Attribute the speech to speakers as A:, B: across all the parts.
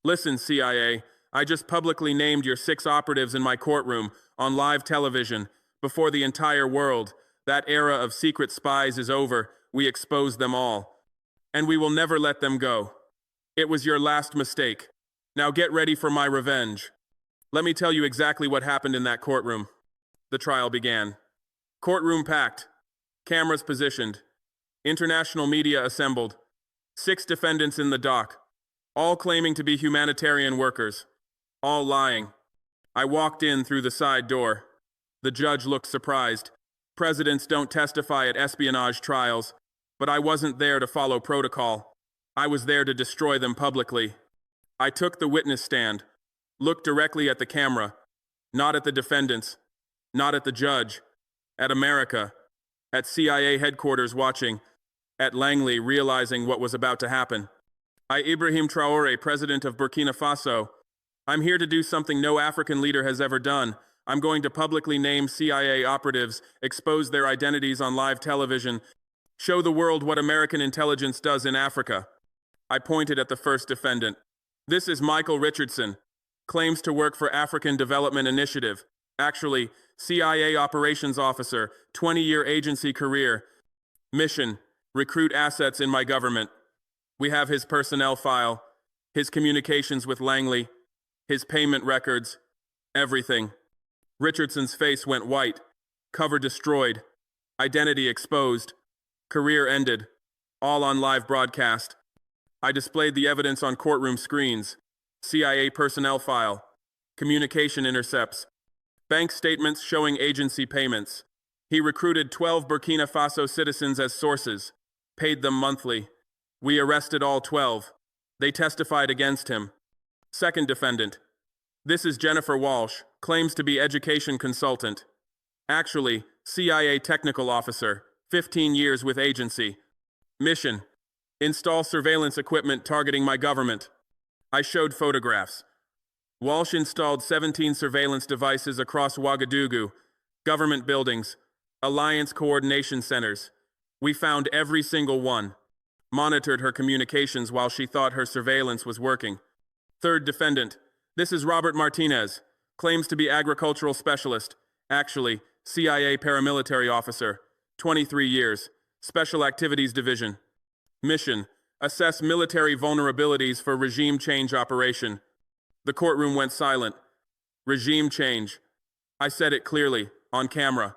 A: Listen, CIA, I just publicly named your 6 operatives in my courtroom on live television before the entire world. That era of secret spies is over. We exposed them all. And we will never let them go. It was your last mistake. Now get ready for my revenge. Let me tell you exactly what happened in that courtroom. The trial began. Courtroom packed. Cameras positioned. International media assembled. 6 defendants in the dock. All claiming to be humanitarian workers. All lying. I walked in through the side door. The judge looked surprised. Presidents don't testify at espionage trials, but I wasn't there to follow protocol. I was there to destroy them publicly. I took the witness stand, looked directly at the camera, not at the defendants, not at the judge, at America, at CIA headquarters watching, at Langley realizing what was about to happen. I, Ibrahim Traoré, president of Burkina Faso. I'm here to do something no African leader has ever done. I'm going to publicly name CIA operatives, expose their identities on live television, show the world what American intelligence does in Africa. I pointed at the first defendant. This is Michael Richardson, claims to work for African Development Initiative. Actually, CIA operations officer, 20-year agency career. Mission, recruit assets in my government. We have his personnel file, his communications with Langley, his payment records, everything. Richardson's face went white, cover destroyed, identity exposed, career ended, all on live broadcast. I displayed the evidence on courtroom screens, CIA personnel file, communication intercepts, bank statements showing agency payments. He recruited 12 Burkina Faso citizens as sources, paid them monthly. We arrested all 12. They testified against him. Second defendant. This is Jennifer Walsh, claims to be education consultant. Actually, CIA technical officer, 15 years with agency. Mission, install surveillance equipment targeting my government. I showed photographs. Walsh installed 17 surveillance devices across Ouagadougou, government buildings, alliance coordination centers. We found every single one. Monitored her communications while she thought her surveillance was working. Third defendant. This is Robert Martinez, claims to be agricultural specialist. Actually, CIA paramilitary officer, 23 years, Special Activities Division. Mission, assess military vulnerabilities for regime change operation. The courtroom went silent. Regime change. I said it clearly, on camera.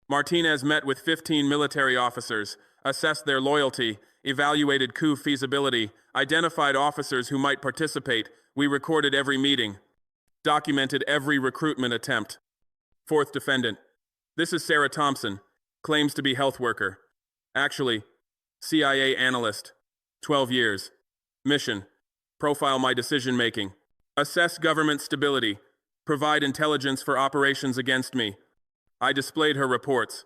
A: Martinez met with 15 military officers, assessed their loyalty, evaluated coup feasibility, identified officers who might participate. We recorded every meeting, documented every recruitment attempt. Fourth defendant. This is Sarah Thompson, claims to be health worker. Actually, CIA analyst, 12 years. Mission, profile my decision-making, assess government stability, provide intelligence for operations against me. I displayed her reports.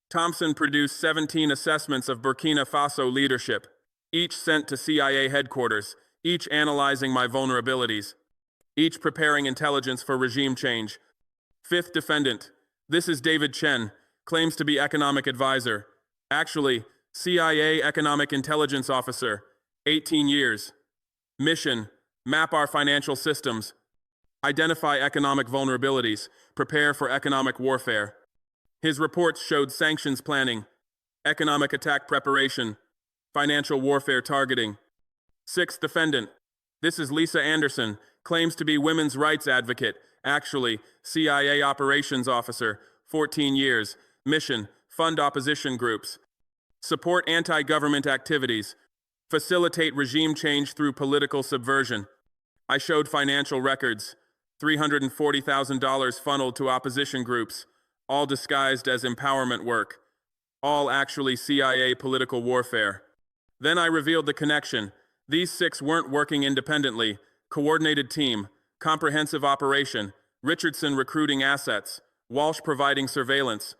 A: Thompson produced 17 assessments of Burkina Faso leadership, each sent to CIA headquarters, each analyzing my vulnerabilities, each preparing intelligence for regime change. Fifth defendant. This is David Chen, claims to be economic advisor. Actually, CIA economic intelligence officer, 18 years. Mission, map our financial systems, identify economic vulnerabilities, prepare for economic warfare. His reports showed sanctions planning, economic attack preparation, financial warfare targeting. Sixth defendant. This is Lisa Anderson, claims to be women's rights advocate. Actually, CIA operations officer, 14 years. Mission, fund opposition groups, support anti-government activities, facilitate regime change through political subversion. I showed financial records, $340,000 funneled to opposition groups, all disguised as empowerment work, all actually CIA political warfare. Then I revealed the connection. These 6 weren't working independently. Coordinated team, comprehensive operation, Richardson recruiting assets, Walsh providing surveillance,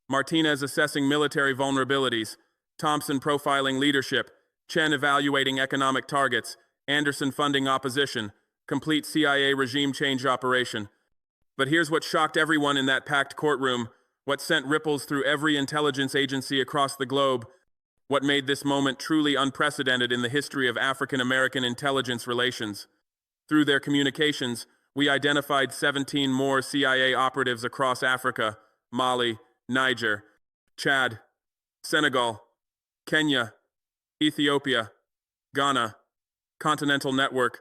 A: Martinez assessing military vulnerabilities, Thompson profiling leadership, Chen evaluating economic targets, Anderson funding opposition, complete CIA regime change operation. But here's what shocked everyone in that packed courtroom, what sent ripples through every intelligence agency across the globe, what made this moment truly unprecedented in the history of African-American intelligence relations. Through their communications, we identified 17 more CIA operatives across Africa, Mali, Niger, Chad, Senegal, Kenya, Ethiopia, Ghana, Continental Network.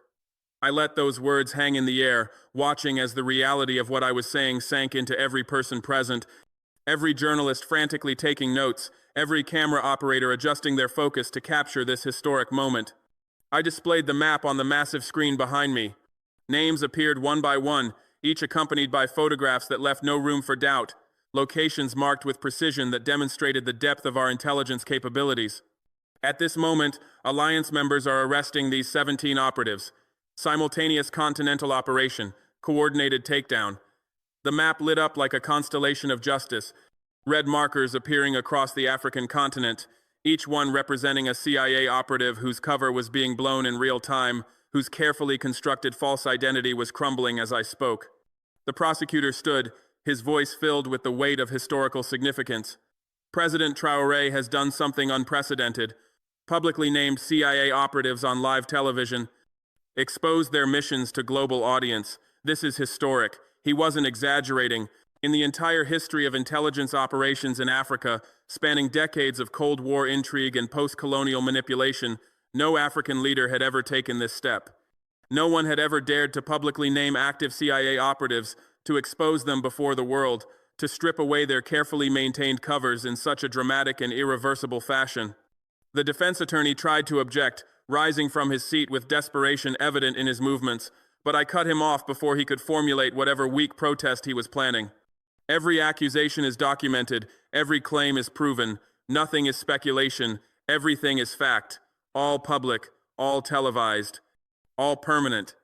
A: I let those words hang in the air, watching as the reality of what I was saying sank into every person present, every journalist frantically taking notes, every camera operator adjusting their focus to capture this historic moment. I displayed the map on the massive screen behind me. Names appeared one by one, each accompanied by photographs that left no room for doubt, locations marked with precision that demonstrated the depth of our intelligence capabilities. At this moment, alliance members are arresting these 17 operatives. Simultaneous continental operation, coordinated takedown. The map lit up like a constellation of justice, red markers appearing across the African continent, each one representing a CIA operative whose cover was being blown in real time, whose carefully constructed false identity was crumbling as I spoke. The prosecutor stood, his voice filled with the weight of historical significance. President Traoré has done something unprecedented. Publicly named CIA operatives on live television, exposed their missions to global audience. This is historic. He wasn't exaggerating. In the entire history of intelligence operations in Africa, spanning decades of Cold War intrigue and post-colonial manipulation, no African leader had ever taken this step. No one had ever dared to publicly name active CIA operatives, to expose them before the world, to strip away their carefully maintained covers in such a dramatic and irreversible fashion. The defense attorney tried to object, rising from his seat with desperation evident in his movements, but I cut him off before he could formulate whatever weak protest he was planning. Every accusation is documented, every claim is proven, nothing is speculation, everything is fact, all public, all televised, all permanent.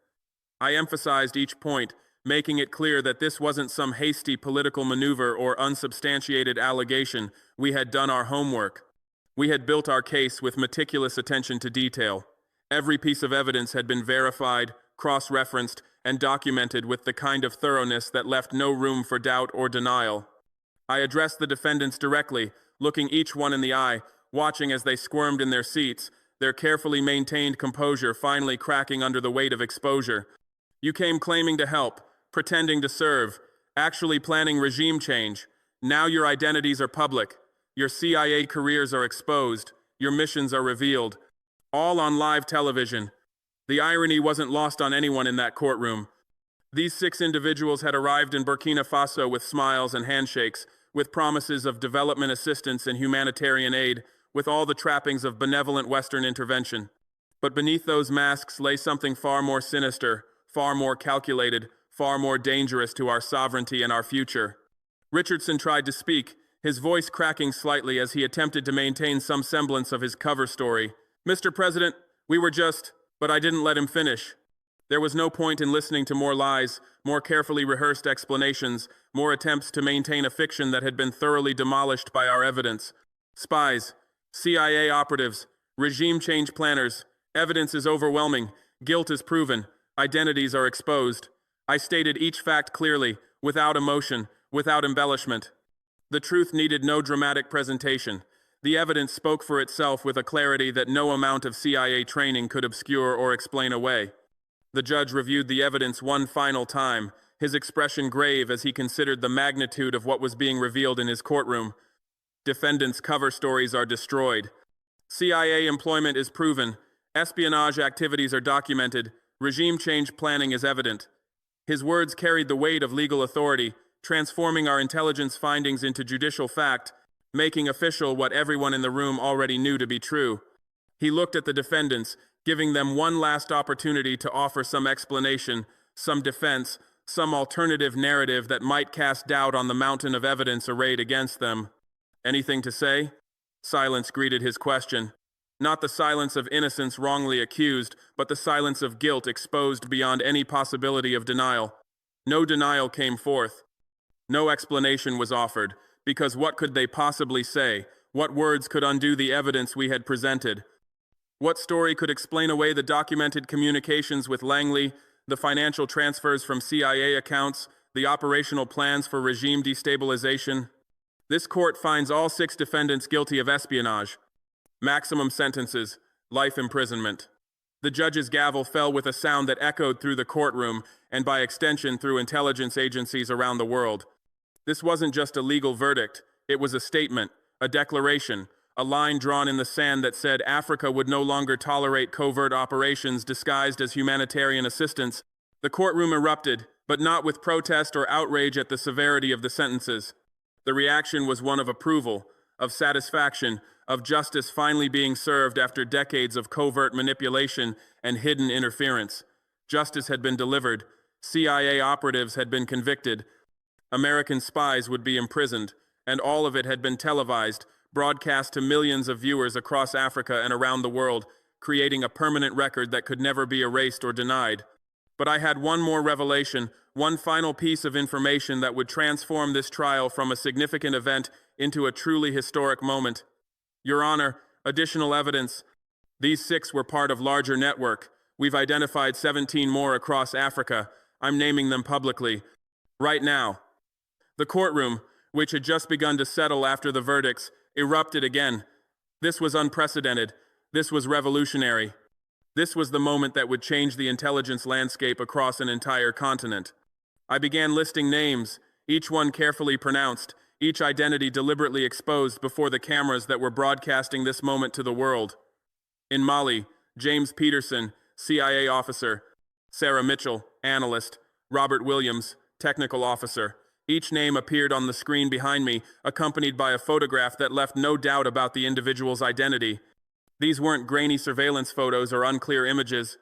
A: I emphasized each point, making it clear that this wasn't some hasty political maneuver or unsubstantiated allegation. We had done our homework. We had built our case with meticulous attention to detail. Every piece of evidence had been verified, cross-referenced, and documented with the kind of thoroughness that left no room for doubt or denial. I addressed the defendants directly, looking each one in the eye, watching as they squirmed in their seats, their carefully maintained composure finally cracking under the weight of exposure. You came claiming to help, pretending to serve, actually planning regime change. Now your identities are public. Your CIA careers are exposed. Your missions are revealed. All on live television. The irony wasn't lost on anyone in that courtroom. These 6 individuals had arrived in Burkina Faso with smiles and handshakes, with promises of development assistance and humanitarian aid, with all the trappings of benevolent Western intervention. But beneath those masks lay something far more sinister, far more calculated, far more dangerous to our sovereignty and our future. Richardson tried to speak, his voice cracking slightly as he attempted to maintain some semblance of his cover story. "Mr. President, we were just..." But I didn't let him finish. There was no point in listening to more lies, more carefully rehearsed explanations, more attempts to maintain a fiction that had been thoroughly demolished by our evidence. Spies, CIA operatives, regime change planners, evidence is overwhelming, guilt is proven, identities are exposed. I stated each fact clearly, without emotion, without embellishment. The truth needed no dramatic presentation. The evidence spoke for itself with a clarity that no amount of CIA training could obscure or explain away. The judge reviewed the evidence one final time, his expression grave as he considered the magnitude of what was being revealed in his courtroom. Defendants' cover stories are destroyed. CIA employment is proven. Espionage activities are documented. Regime change planning is evident. His words carried the weight of legal authority, transforming our intelligence findings into judicial fact, making official what everyone in the room already knew to be true. He looked at the defendants, giving them one last opportunity to offer some explanation, some defense, some alternative narrative that might cast doubt on the mountain of evidence arrayed against them. Anything to say? Silence greeted his question. Not the silence of innocence wrongly accused, but the silence of guilt exposed beyond any possibility of denial. No denial came forth. No explanation was offered, because what could they possibly say? What words could undo the evidence we had presented? What story could explain away the documented communications with Langley, the financial transfers from CIA accounts, the operational plans for regime destabilization? This court finds all 6 defendants guilty of espionage. Maximum sentences, life imprisonment. The judge's gavel fell with a sound that echoed through the courtroom and by extension through intelligence agencies around the world. This wasn't just a legal verdict, it was a statement, a declaration, a line drawn in the sand that said Africa would no longer tolerate covert operations disguised as humanitarian assistance. The courtroom erupted, but not with protest or outrage at the severity of the sentences. The reaction was one of approval, of satisfaction, of justice finally being served after decades of covert manipulation and hidden interference. Justice had been delivered, CIA operatives had been convicted, American spies would be imprisoned, and all of it had been televised, broadcast to millions of viewers across Africa and around the world, creating a permanent record that could never be erased or denied. But I had one more revelation, one final piece of information that would transform this trial from a significant event into a truly historic moment. Your Honor, additional evidence. These 6 were part of larger network. We've identified 17 more across Africa. I'm naming them publicly. Right now. The courtroom, which had just begun to settle after the verdicts, erupted again. This was unprecedented. This was revolutionary. This was the moment that would change the intelligence landscape across an entire continent. I began listing names, each one carefully pronounced, each identity deliberately exposed before the cameras that were broadcasting this moment to the world. In Mali, James Peterson, CIA officer; Sarah Mitchell, analyst; Robert Williams, technical officer. Each name appeared on the screen behind me, accompanied by a photograph that left no doubt about the individual's identity. These weren't grainy surveillance photos or unclear images.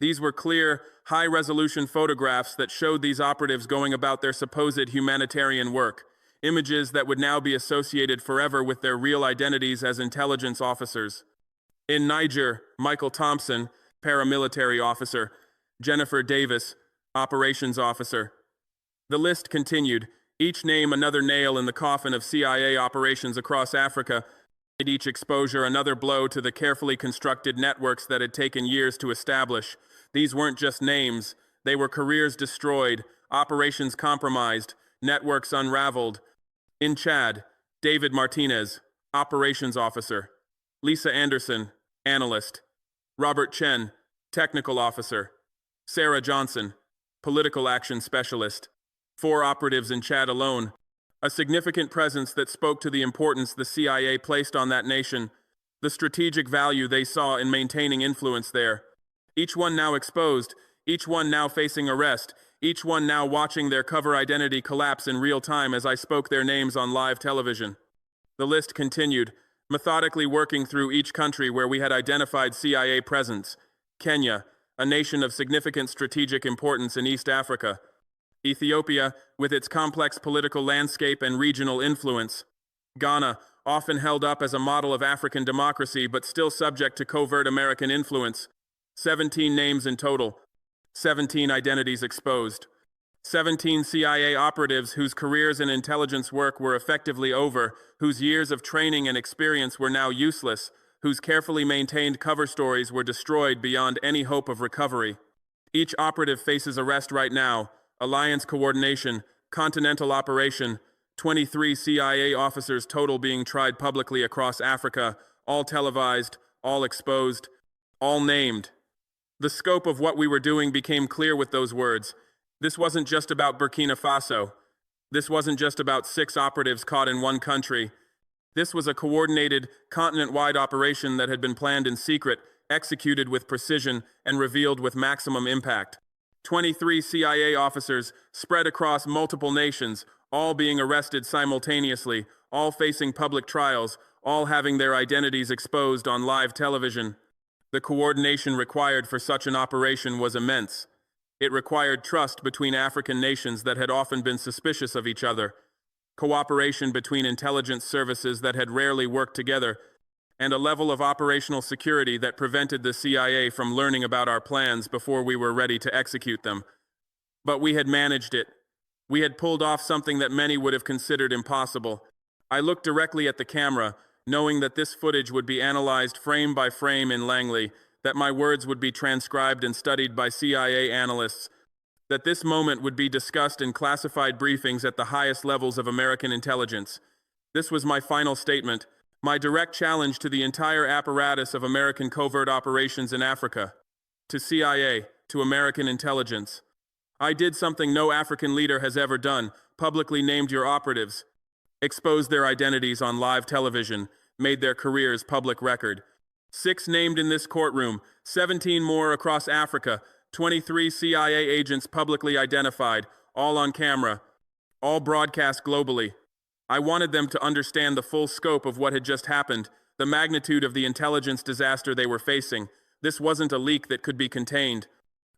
A: These were clear, high-resolution photographs that showed these operatives going about their supposed humanitarian work. Images that would now be associated forever with their real identities as intelligence officers. In Niger, Michael Thompson, paramilitary officer; Jennifer Davis, operations officer. The list continued, each name another nail in the coffin of CIA operations across Africa, and each exposure another blow to the carefully constructed networks that had taken years to establish. These weren't just names, they were careers destroyed, operations compromised, networks unraveled. In Chad, David Martinez, operations officer; Lisa Anderson, analyst; Robert Chen, technical officer; Sarah Johnson, political action specialist. 4 operatives in Chad alone. A significant presence that spoke to the importance the CIA placed on that nation, the strategic value they saw in maintaining influence there. Each one now exposed, each one now facing arrest, each one now watching their cover identity collapse in real time as I spoke their names on live television. The list continued, methodically working through each country where we had identified CIA presence. Kenya, a nation of significant strategic importance in East Africa; Ethiopia, with its complex political landscape and regional influence; Ghana, often held up as a model of African democracy but still subject to covert American influence. 17 names in total, 17 identities exposed. 17 CIA operatives whose careers in intelligence work were effectively over, whose years of training and experience were now useless, whose carefully maintained cover stories were destroyed beyond any hope of recovery. Each operative faces arrest right now. Alliance coordination, continental operation, 23 CIA officers total being tried publicly across Africa, all televised, all exposed, all named. The scope of what we were doing became clear with those words. This wasn't just about Burkina Faso. This wasn't just about 6 operatives caught in one country. This was a coordinated, continent-wide operation that had been planned in secret, executed with precision, and revealed with maximum impact. 23 CIA officers spread across multiple nations, all being arrested simultaneously, all facing public trials, all having their identities exposed on live television. The coordination required for such an operation was immense. It required trust between African nations that had often been suspicious of each other, cooperation between intelligence services that had rarely worked together, and a level of operational security that prevented the CIA from learning about our plans before we were ready to execute them. But we had managed it. We had pulled off something that many would have considered impossible. I looked directly at the camera, knowing that this footage would be analyzed frame by frame in Langley, that my words would be transcribed and studied by CIA analysts, that this moment would be discussed in classified briefings at the highest levels of American intelligence. This was my final statement, my direct challenge to the entire apparatus of American covert operations in Africa. to CIA, to American intelligence. I did something no African leader has ever done, publicly named your operatives, exposed their identities on live television, made their careers public record. 6 named in this courtroom, 17 more across Africa, 23 CIA agents publicly identified, all on camera, all broadcast globally. I wanted them to understand the full scope of what had just happened, the magnitude of the intelligence disaster they were facing. This wasn't a leak that could be contained.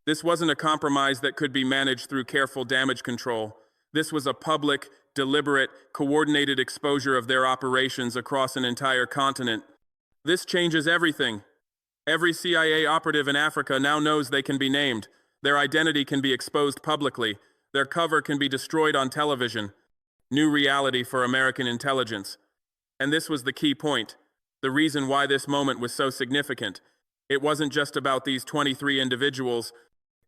A: This wasn't a compromise that could be managed through careful damage control. This was a public, deliberate, coordinated exposure of their operations across an entire continent. This changes everything. Every CIA operative in Africa now knows they can be named. Their identity can be exposed publicly. Their cover can be destroyed on television. New reality for American intelligence. And this was the key point, the reason why this moment was so significant. It wasn't just about these 23 individuals.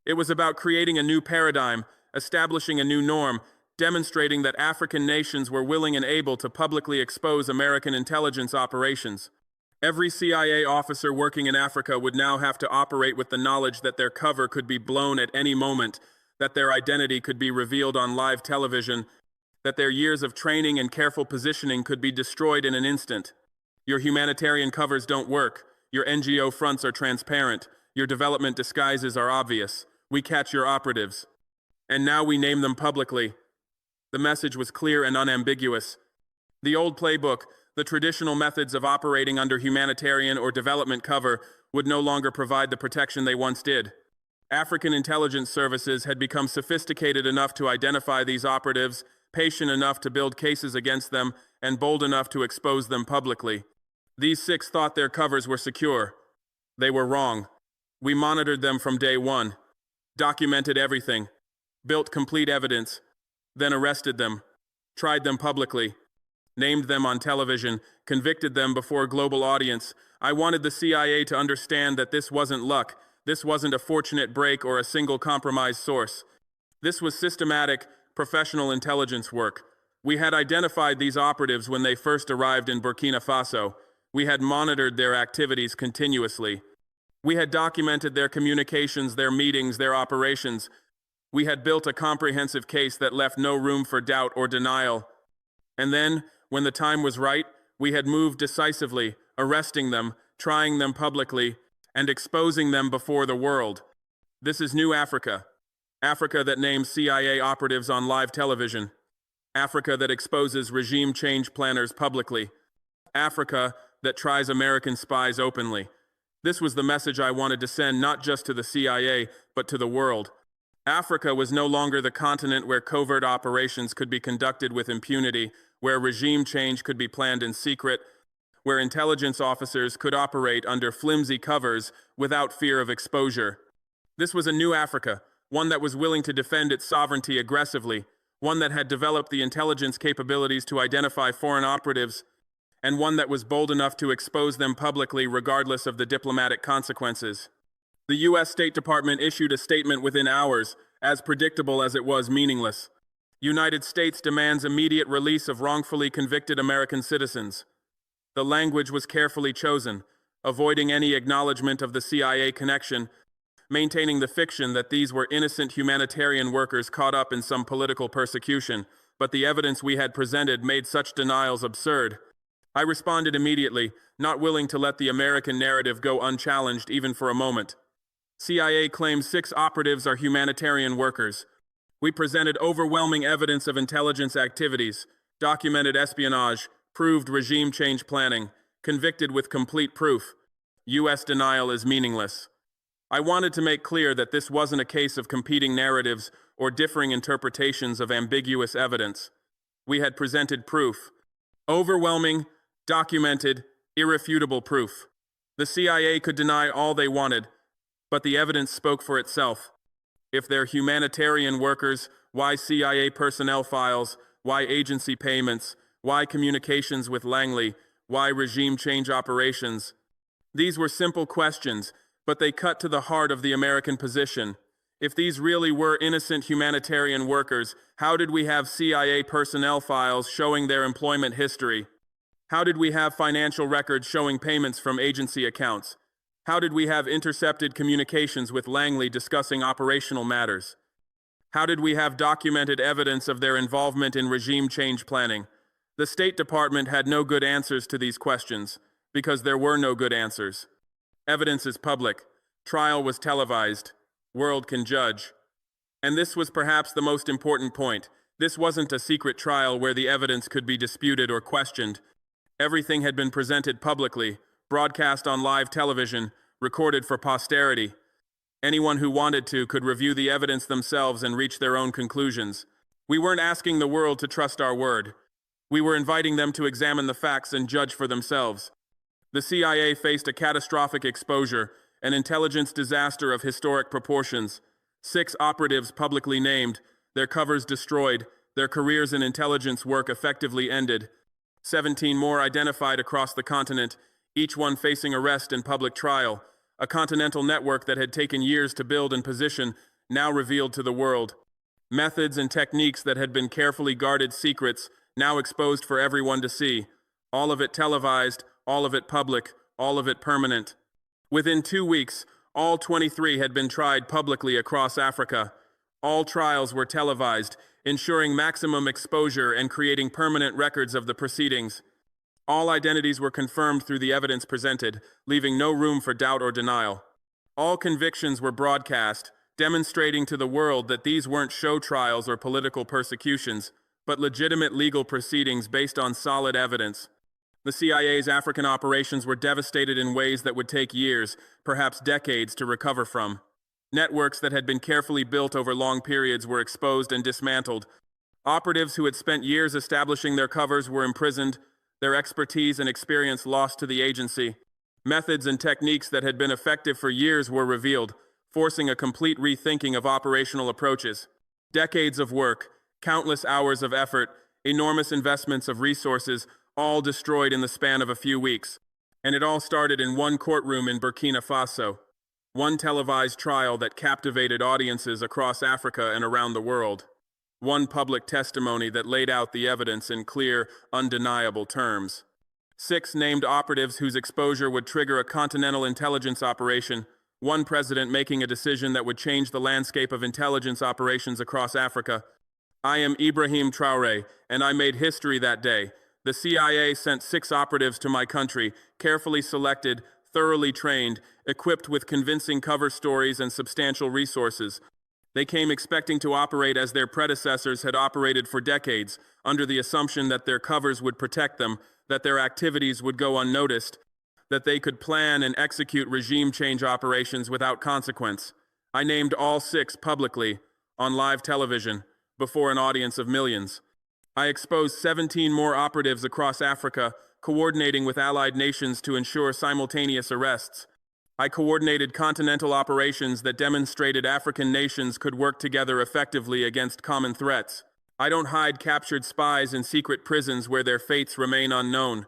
A: It was about creating a new paradigm, establishing a new norm, demonstrating that African nations were willing and able to publicly expose American intelligence operations. Every CIA officer working in Africa would now have to operate with the knowledge that their cover could be blown at any moment, that their identity could be revealed on live television, that their years of training and careful positioning could be destroyed in an instant. Your humanitarian covers don't work. Your NGO fronts are transparent. Your development disguises are obvious. We catch your operatives. And now we name them publicly. The message was clear and unambiguous. The old playbook, the traditional methods of operating under humanitarian or development cover, would no longer provide the protection they once did. African intelligence services had become sophisticated enough to identify these operatives, patient enough to build cases against them, and bold enough to expose them publicly. These 6 thought their covers were secure. They were wrong. We monitored them from day one, documented everything, built complete evidence, then arrested them, tried them publicly, named them on television, convicted them before a global audience. I wanted the CIA to understand that this wasn't luck. This wasn't a fortunate break or a single compromised source. This was systematic, professional intelligence work. We had identified these operatives when they first arrived in Burkina Faso. We had monitored their activities continuously. We had documented their communications, their meetings, their operations. We had built a comprehensive case that left no room for doubt or denial. And then, when the time was right, we had moved decisively, arresting them, trying them publicly, and exposing them before the world. This is new Africa. Africa that names CIA operatives on live television. Africa that exposes regime change planners publicly. Africa that tries American spies openly. This was the message I wanted to send not just to the CIA, but to the world. Africa was no longer the continent where covert operations could be conducted with impunity, where regime change could be planned in secret, where intelligence officers could operate under flimsy covers without fear of exposure. This was a new Africa, one that was willing to defend its sovereignty aggressively, one that had developed the intelligence capabilities to identify foreign operatives, and one that was bold enough to expose them publicly regardless of the diplomatic consequences. The U.S. State Department issued a statement within hours, as predictable as it was meaningless. United States demands immediate release of wrongfully convicted American citizens. The language was carefully chosen, avoiding any acknowledgement of the CIA connection, maintaining the fiction that these were innocent humanitarian workers caught up in some political persecution, but the evidence we had presented made such denials absurd. I responded immediately, not willing to let the American narrative go unchallenged even for a moment. CIA claims 6 operatives are humanitarian workers. We presented overwhelming evidence of intelligence activities, documented espionage, proved regime change planning, convicted with complete proof. U.S. denial is meaningless. I wanted to make clear that this wasn't a case of competing narratives or differing interpretations of ambiguous evidence. We had presented proof. Overwhelming, documented, irrefutable proof. The CIA could deny all they wanted, but the evidence spoke for itself. If they're humanitarian workers, why CIA personnel files, why agency payments, why communications with Langley, why regime change operations? These were simple questions, but they cut to the heart of the American position. If these really were innocent humanitarian workers, how did we have CIA personnel files showing their employment history? How did we have financial records showing payments from agency accounts? How did we have intercepted communications with Langley discussing operational matters? How did we have documented evidence of their involvement in regime change planning? The State Department had no good answers to these questions, because there were no good answers. Evidence is public. Trial was televised. World can judge. And this was perhaps the most important point. This wasn't a secret trial where the evidence could be disputed or questioned. Everything had been presented publicly, broadcast on live television, recorded for posterity. Anyone who wanted to could review the evidence themselves and reach their own conclusions. We weren't asking the world to trust our word. We were inviting them to examine the facts and judge for themselves. The CIA faced a catastrophic exposure, an intelligence disaster of historic proportions. 6 operatives publicly named, their covers destroyed, their careers in intelligence work effectively ended. 17 more identified across the continent, each one facing arrest and public trial. A continental network that had taken years to build and position, now revealed to the world. Methods and techniques that had been carefully guarded secrets, now exposed for everyone to see. All of it televised, all of it public, all of it permanent. Within 2 weeks, all 23 had been tried publicly across Africa. All trials were televised, ensuring maximum exposure and creating permanent records of the proceedings. All identities were confirmed through the evidence presented, leaving no room for doubt or denial. All convictions were broadcast, demonstrating to the world that these weren't show trials or political persecutions, but legitimate legal proceedings based on solid evidence. The CIA's African operations were devastated in ways that would take years, perhaps decades, to recover from. Networks that had been carefully built over long periods were exposed and dismantled. Operatives who had spent years establishing their covers were imprisoned, their expertise and experience lost to the agency. Methods and techniques that had been effective for years were revealed, forcing a complete rethinking of operational approaches. Decades of work, countless hours of effort, enormous investments of resources, all destroyed in the span of a few weeks. And it all started in one courtroom in Burkina Faso. One televised trial that captivated audiences across Africa and around the world. One public testimony that laid out the evidence in clear, undeniable terms. 6 named operatives whose exposure would trigger a continental intelligence operation. One president making a decision that would change the landscape of intelligence operations across Africa. I am Ibrahim Traoré, and I made history that day. The CIA sent 6 operatives to my country, carefully selected, thoroughly trained, equipped with convincing cover stories and substantial resources. They came expecting to operate as their predecessors had operated for decades, under the assumption that their covers would protect them, that their activities would go unnoticed, that they could plan and execute regime change operations without consequence. I named all 6 publicly, on live television, before an audience of millions. I exposed 17 more operatives across Africa, coordinating with allied nations to ensure simultaneous arrests. I coordinated continental operations that demonstrated African nations could work together effectively against common threats. I don't hide captured spies in secret prisons where their fates remain unknown.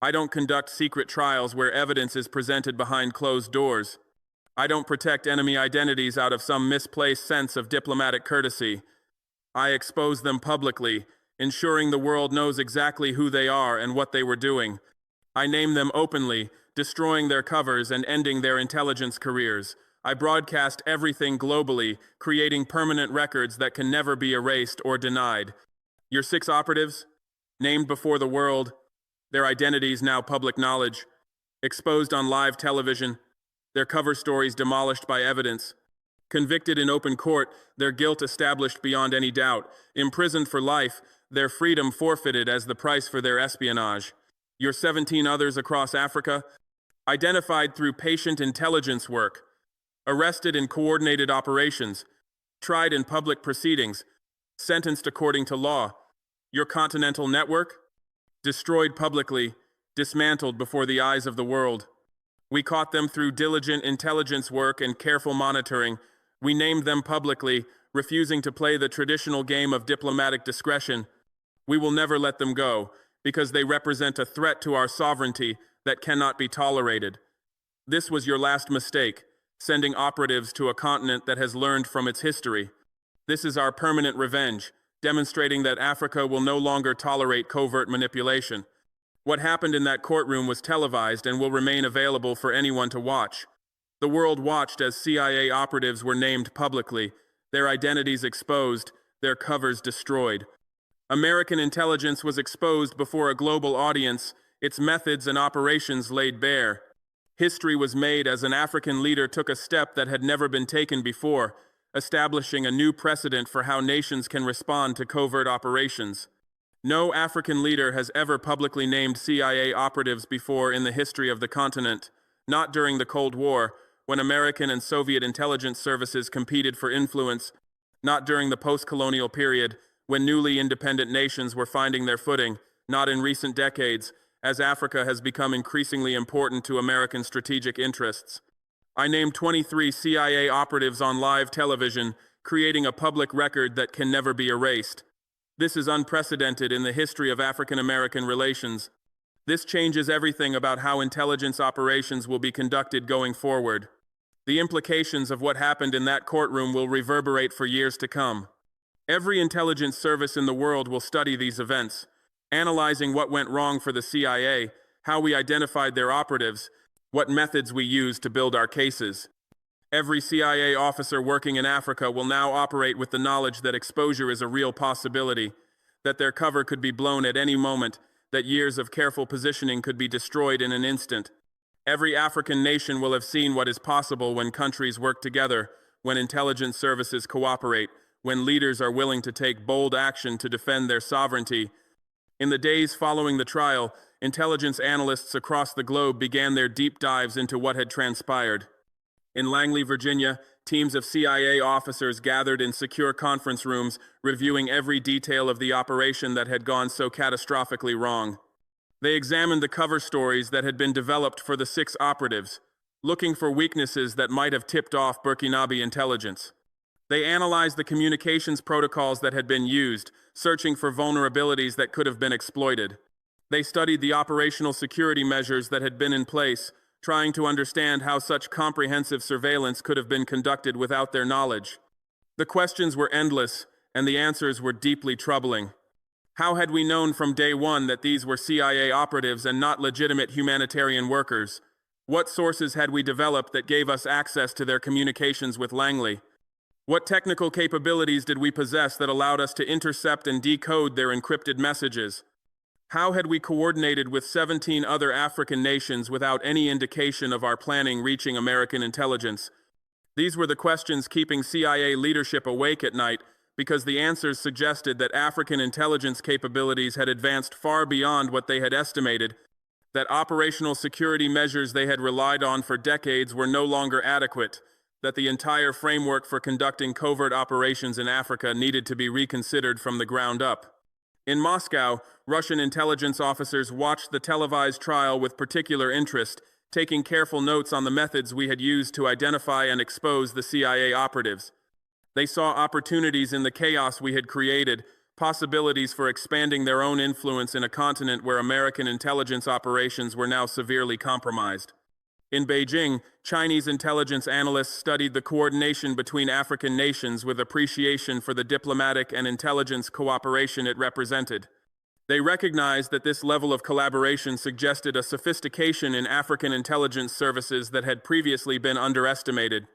A: I don't conduct secret trials where evidence is presented behind closed doors. I don't protect enemy identities out of some misplaced sense of diplomatic courtesy. I expose them publicly, ensuring the world knows exactly who they are and what they were doing. I name them openly, destroying their covers and ending their intelligence careers. I broadcast everything globally, creating permanent records that can never be erased or denied. Your 6 operatives, named before the world, their identities now public knowledge, exposed on live television, their cover stories demolished by evidence, convicted in open court, their guilt established beyond any doubt, imprisoned for life, their freedom forfeited as the price for their espionage. Your 17 others across Africa, identified through patient intelligence work, arrested in coordinated operations, tried in public proceedings, sentenced according to law. Your continental network, destroyed publicly, dismantled before the eyes of the world. We caught them through diligent intelligence work and careful monitoring. We named them publicly, refusing to play the traditional game of diplomatic discretion. We will never let them go, because they represent a threat to our sovereignty that cannot be tolerated. This was your last mistake, sending operatives to a continent that has learned from its history. This is our permanent revenge, demonstrating that Africa will no longer tolerate covert manipulation. What happened in that courtroom was televised and will remain available for anyone to watch. The world watched as CIA operatives were named publicly, their identities exposed, their covers destroyed. American intelligence was exposed before a global audience, its methods and operations laid bare. History was made as an African leader took a step that had never been taken before, establishing a new precedent for how nations can respond to covert operations. No African leader has ever publicly named CIA operatives before in the history of the continent, not during the Cold War, when American and Soviet intelligence services competed for influence, not during the post-colonial period, when newly independent nations were finding their footing, not in recent decades, as Africa has become increasingly important to American strategic interests. I named 23 CIA operatives on live television, creating a public record that can never be erased. This is unprecedented in the history of African-American relations. This changes everything about how intelligence operations will be conducted going forward. The implications of what happened in that courtroom will reverberate for years to come. Every intelligence service in the world will study these events, analyzing what went wrong for the CIA, how we identified their operatives, what methods we used to build our cases. Every CIA officer working in Africa will now operate with the knowledge that exposure is a real possibility, that their cover could be blown at any moment, that years of careful positioning could be destroyed in an instant. Every African nation will have seen what is possible when countries work together, when intelligence services cooperate, when leaders are willing to take bold action to defend their sovereignty. In the days following the trial, intelligence analysts across the globe began their deep dives into what had transpired. In Langley, Virginia, teams of CIA officers gathered in secure conference rooms, reviewing every detail of the operation that had gone so catastrophically wrong. They examined the cover stories that had been developed for the 6 operatives, looking for weaknesses that might have tipped off Burkinabe intelligence. They analyzed the communications protocols that had been used, searching for vulnerabilities that could have been exploited. They studied the operational security measures that had been in place, trying to understand how such comprehensive surveillance could have been conducted without their knowledge. The questions were endless, and the answers were deeply troubling. How had we known from day one that these were CIA operatives and not legitimate humanitarian workers? What sources had we developed that gave us access to their communications with Langley? What technical capabilities did we possess that allowed us to intercept and decode their encrypted messages? How had we coordinated with 17 other African nations without any indication of our planning reaching American intelligence? These were the questions keeping CIA leadership awake at night, because the answers suggested that African intelligence capabilities had advanced far beyond what they had estimated, that operational security measures they had relied on for decades were no longer adequate, that the entire framework for conducting covert operations in Africa needed to be reconsidered from the ground up. In Moscow, Russian intelligence officers watched the televised trial with particular interest, taking careful notes on the methods we had used to identify and expose the CIA operatives. They saw opportunities in the chaos we had created, possibilities for expanding their own influence in a continent where American intelligence operations were now severely compromised. In Beijing, Chinese intelligence analysts studied the coordination between African nations with appreciation for the diplomatic and intelligence cooperation it represented. They recognized that this level of collaboration suggested a sophistication in African intelligence services that had previously been underestimated.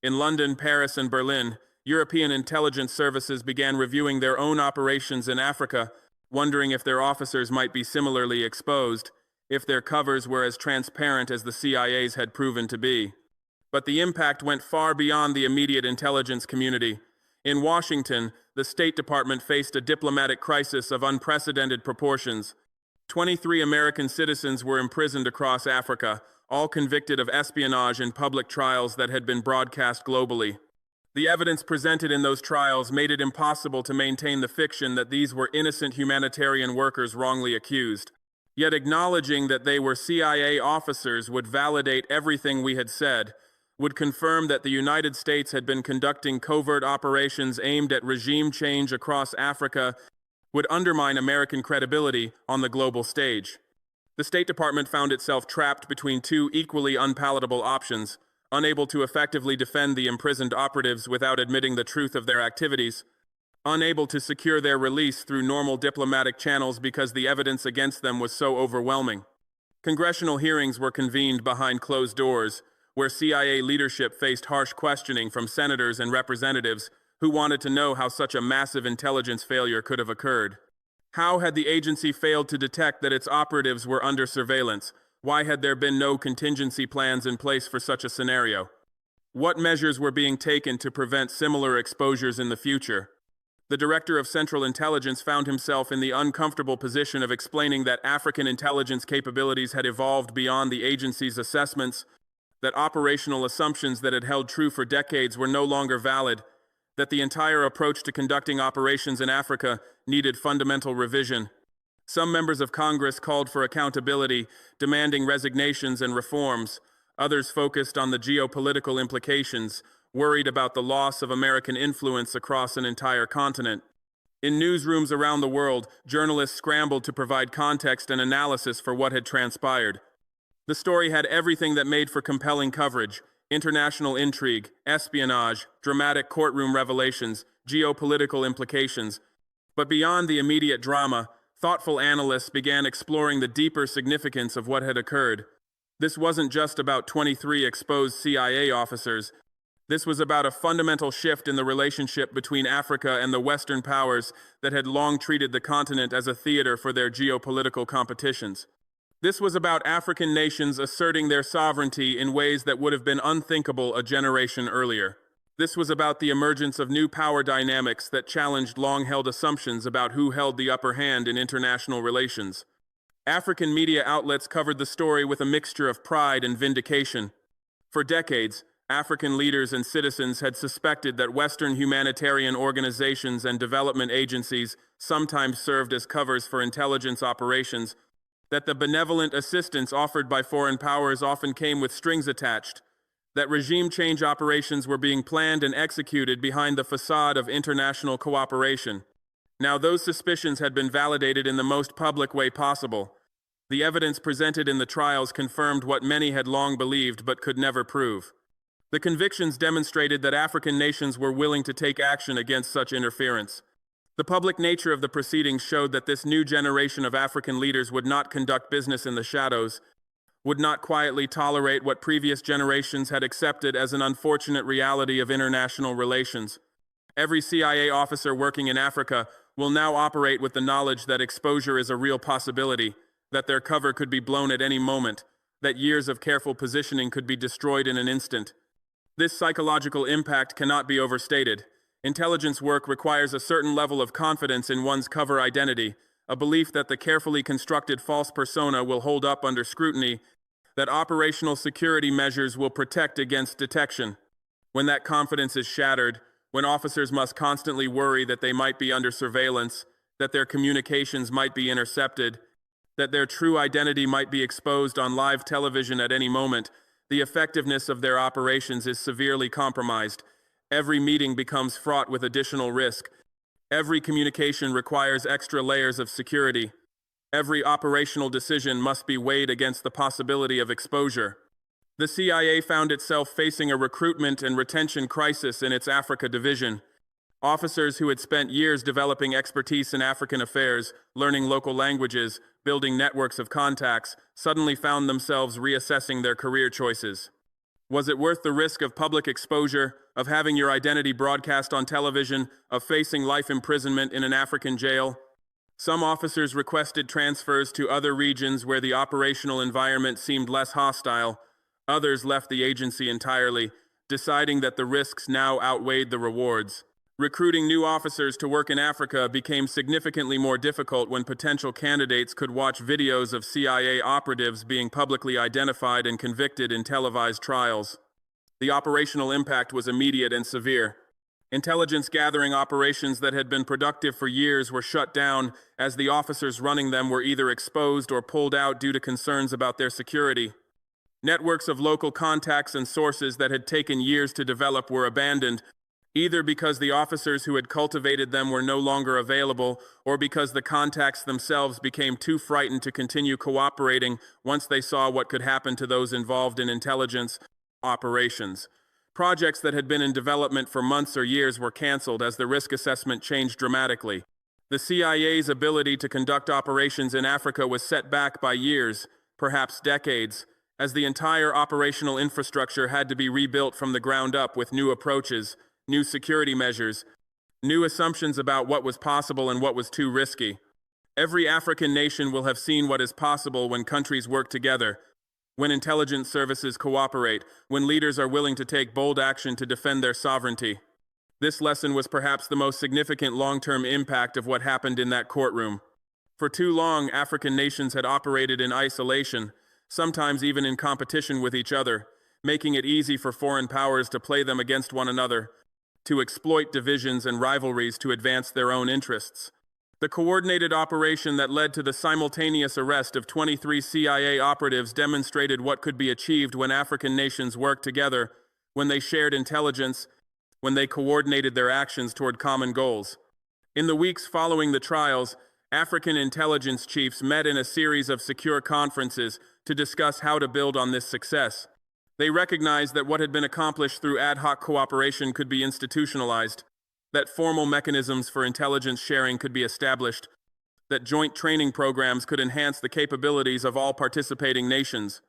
A: In London, Paris, and Berlin, European intelligence services began reviewing their own operations in Africa, wondering if their officers might be similarly exposed, if their covers were as transparent as the CIA's had proven to be. But the impact went far beyond the immediate intelligence community. In Washington, the State Department faced a diplomatic crisis of unprecedented proportions. 23 American citizens were imprisoned across Africa, all convicted of espionage in public trials that had been broadcast globally. The evidence presented in those trials made it impossible to maintain the fiction that these were innocent humanitarian workers wrongly accused. Yet acknowledging that they were CIA officers would validate everything we had said, would confirm that the United States had been conducting covert operations aimed at regime change across Africa, would undermine American credibility on the global stage. The State Department found itself trapped between 2 equally unpalatable options, unable to effectively defend the imprisoned operatives without admitting the truth of their activities, unable to secure their release through normal diplomatic channels because the evidence against them was so overwhelming. Congressional hearings were convened behind closed doors, where CIA leadership faced harsh questioning from senators and representatives who wanted to know how such a massive intelligence failure could have occurred. How had the agency failed to detect that its operatives were under surveillance? Why had there been no contingency plans in place for such a scenario? What measures were being taken to prevent similar exposures in the future? The Director of Central Intelligence found himself in the uncomfortable position of explaining that African intelligence capabilities had evolved beyond the agency's assessments, that operational assumptions that had held true for decades were no longer valid, that the entire approach to conducting operations in Africa needed fundamental revision. Some members of Congress called for accountability, demanding resignations and reforms. Others focused on the geopolitical implications, worried about the loss of American influence across an entire continent. In newsrooms around the world, journalists scrambled to provide context and analysis for what had transpired. The story had everything that made for compelling coverage: international intrigue, espionage, dramatic courtroom revelations, geopolitical implications. But beyond the immediate drama, thoughtful analysts began exploring the deeper significance of what had occurred. This wasn't just about 23 exposed CIA officers. This was about a fundamental shift in the relationship between Africa and the Western powers that had long treated the continent as a theater for their geopolitical competitions. This was about African nations asserting their sovereignty in ways that would have been unthinkable a generation earlier. This was about the emergence of new power dynamics that challenged long-held assumptions about who held the upper hand in international relations. African media outlets covered the story with a mixture of pride and vindication. For decades, African leaders and citizens had suspected that Western humanitarian organizations and development agencies sometimes served as covers for intelligence operations, that the benevolent assistance offered by foreign powers often came with strings attached, that regime change operations were being planned and executed behind the facade of international cooperation. Now, those suspicions had been validated in the most public way possible. The evidence presented in the trials confirmed what many had long believed but could never prove. The convictions demonstrated that African nations were willing to take action against such interference. The public nature of the proceedings showed that this new generation of African leaders would not conduct business in the shadows, would not quietly tolerate what previous generations had accepted as an unfortunate reality of international relations. Every CIA officer working in Africa will now operate with the knowledge that exposure is a real possibility, that their cover could be blown at any moment, that years of careful positioning could be destroyed in an instant. This psychological impact cannot be overstated. Intelligence work requires a certain level of confidence in one's cover identity, a belief that the carefully constructed false persona will hold up under scrutiny, that operational security measures will protect against detection. When that confidence is shattered, when officers must constantly worry that they might be under surveillance, that their communications might be intercepted, that their true identity might be exposed on live television at any moment, the effectiveness of their operations is severely compromised. Every meeting becomes fraught with additional risk. Every communication requires extra layers of security. Every operational decision must be weighed against the possibility of exposure. The CIA found itself facing a recruitment and retention crisis in its Africa division. Officers who had spent years developing expertise in African affairs, learning local languages, building networks of contacts, suddenly found themselves reassessing their career choices. Was it worth the risk of public exposure, of having your identity broadcast on television, of facing life imprisonment in an African jail? Some officers requested transfers to other regions where the operational environment seemed less hostile. Others left the agency entirely, deciding that the risks now outweighed the rewards. Recruiting new officers to work in Africa became significantly more difficult when potential candidates could watch videos of CIA operatives being publicly identified and convicted in televised trials. The operational impact was immediate and severe. Intelligence gathering operations that had been productive for years were shut down as the officers running them were either exposed or pulled out due to concerns about their security. Networks of local contacts and sources that had taken years to develop were abandoned, either because the officers who had cultivated them were no longer available, or because the contacts themselves became too frightened to continue cooperating once they saw what could happen to those involved in intelligence operations. Projects that had been in development for months or years were canceled as the risk assessment changed dramatically. The CIA's ability to conduct operations in Africa was set back by years, perhaps decades, as the entire operational infrastructure had to be rebuilt from the ground up with new approaches, new security measures, new assumptions about what was possible and what was too risky. Every African nation will have seen what is possible when countries work together, when intelligence services cooperate, when leaders are willing to take bold action to defend their sovereignty. This lesson was perhaps the most significant long-term impact of what happened in that courtroom. For too long, African nations had operated in isolation, sometimes even in competition with each other, making it easy for foreign powers to play them against one another, to exploit divisions and rivalries to advance their own interests. The coordinated operation that led to the simultaneous arrest of 23 CIA operatives demonstrated what could be achieved when African nations worked together, when they shared intelligence, when they coordinated their actions toward common goals. In the weeks following the trials, African intelligence chiefs met in a series of secure conferences to discuss how to build on this success. They recognized that what had been accomplished through ad hoc cooperation could be institutionalized, that formal mechanisms for intelligence sharing could be established, that joint training programs could enhance the capabilities of all participating nations.